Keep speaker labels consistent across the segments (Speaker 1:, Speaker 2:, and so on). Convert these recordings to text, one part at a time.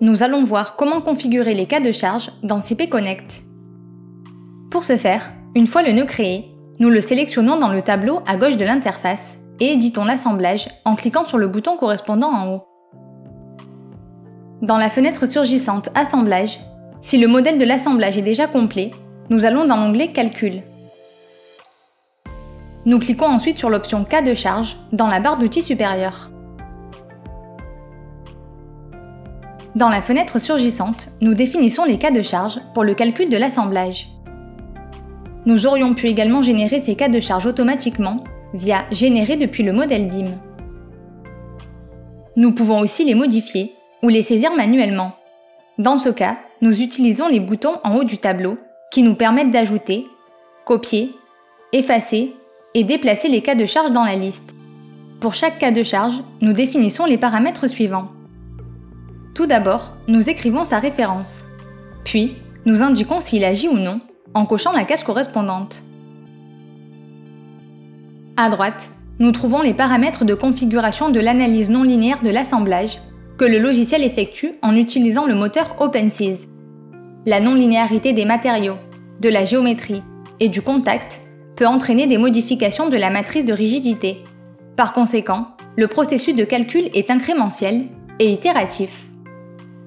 Speaker 1: nous allons voir comment configurer les cas de charge dans CP Connect. Pour ce faire, une fois le nœud créé, nous le sélectionnons dans le tableau à gauche de l'interface et éditons l'assemblage en cliquant sur le bouton correspondant en haut. Dans la fenêtre surgissante Assemblage, si le modèle de l'assemblage est déjà complet, nous allons dans l'onglet Calcul. Nous cliquons ensuite sur l'option Cas de charge dans la barre d'outils supérieure. Dans la fenêtre surgissante, nous définissons les cas de charge pour le calcul de l'assemblage. Nous aurions pu également générer ces cas de charge automatiquement via Générer depuis le modèle BIM. Nous pouvons aussi les modifier ou les saisir manuellement. Dans ce cas, nous utilisons les boutons en haut du tableau qui nous permettent d'ajouter, copier, effacer et déplacer les cas de charge dans la liste. Pour chaque cas de charge, nous définissons les paramètres suivants. Tout d'abord, nous écrivons sa référence. Puis, nous indiquons s'il agit ou non en cochant la case correspondante. À droite, nous trouvons les paramètres de configuration de l'analyse non linéaire de l'assemblage que le logiciel effectue en utilisant le moteur OpenSys. La non-linéarité des matériaux, de la géométrie et du contact peut entraîner des modifications de la matrice de rigidité. Par conséquent, le processus de calcul est incrémentiel et itératif.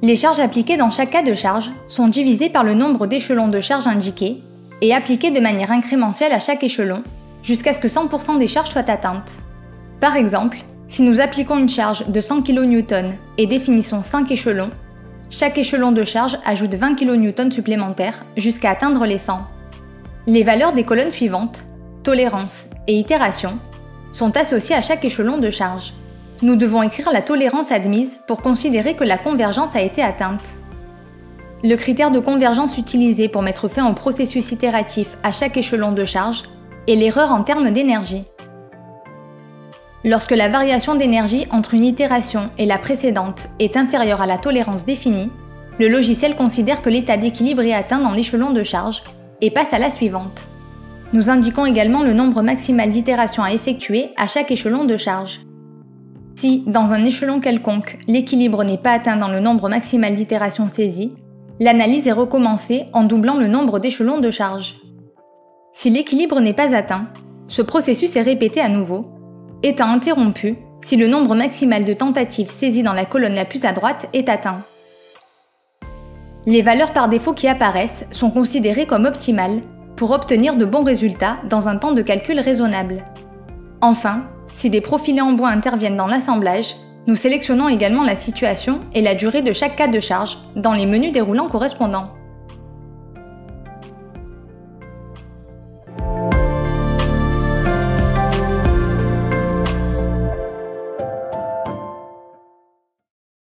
Speaker 1: Les charges appliquées dans chaque cas de charge sont divisées par le nombre d'échelons de charge indiqués et appliquées de manière incrémentielle à chaque échelon jusqu'à ce que 100% des charges soient atteintes. Par exemple, si nous appliquons une charge de 100 kN et définissons 5 échelons, chaque échelon de charge ajoute 20 kN supplémentaires jusqu'à atteindre les 100. Les valeurs des colonnes suivantes, tolérance et itération, sont associées à chaque échelon de charge. Nous devons écrire la tolérance admise pour considérer que la convergence a été atteinte. Le critère de convergence utilisé pour mettre fin au processus itératif à chaque échelon de charge est l'erreur en termes d'énergie. Lorsque la variation d'énergie entre une itération et la précédente est inférieure à la tolérance définie, le logiciel considère que l'état d'équilibre est atteint dans l'échelon de charge et passe à la suivante. Nous indiquons également le nombre maximal d'itérations à effectuer à chaque échelon de charge. Si, dans un échelon quelconque, l'équilibre n'est pas atteint dans le nombre maximal d'itérations saisies, l'analyse est recommencée en doublant le nombre d'échelons de charge. Si l'équilibre n'est pas atteint, ce processus est répété à nouveau, étant interrompu si le nombre maximal de tentatives saisies dans la colonne la plus à droite est atteint. Les valeurs par défaut qui apparaissent sont considérées comme optimales pour obtenir de bons résultats dans un temps de calcul raisonnable. Enfin, si des profilés en bois interviennent dans l'assemblage, nous sélectionnons également la situation et la durée de chaque cas de charge dans les menus déroulants correspondants.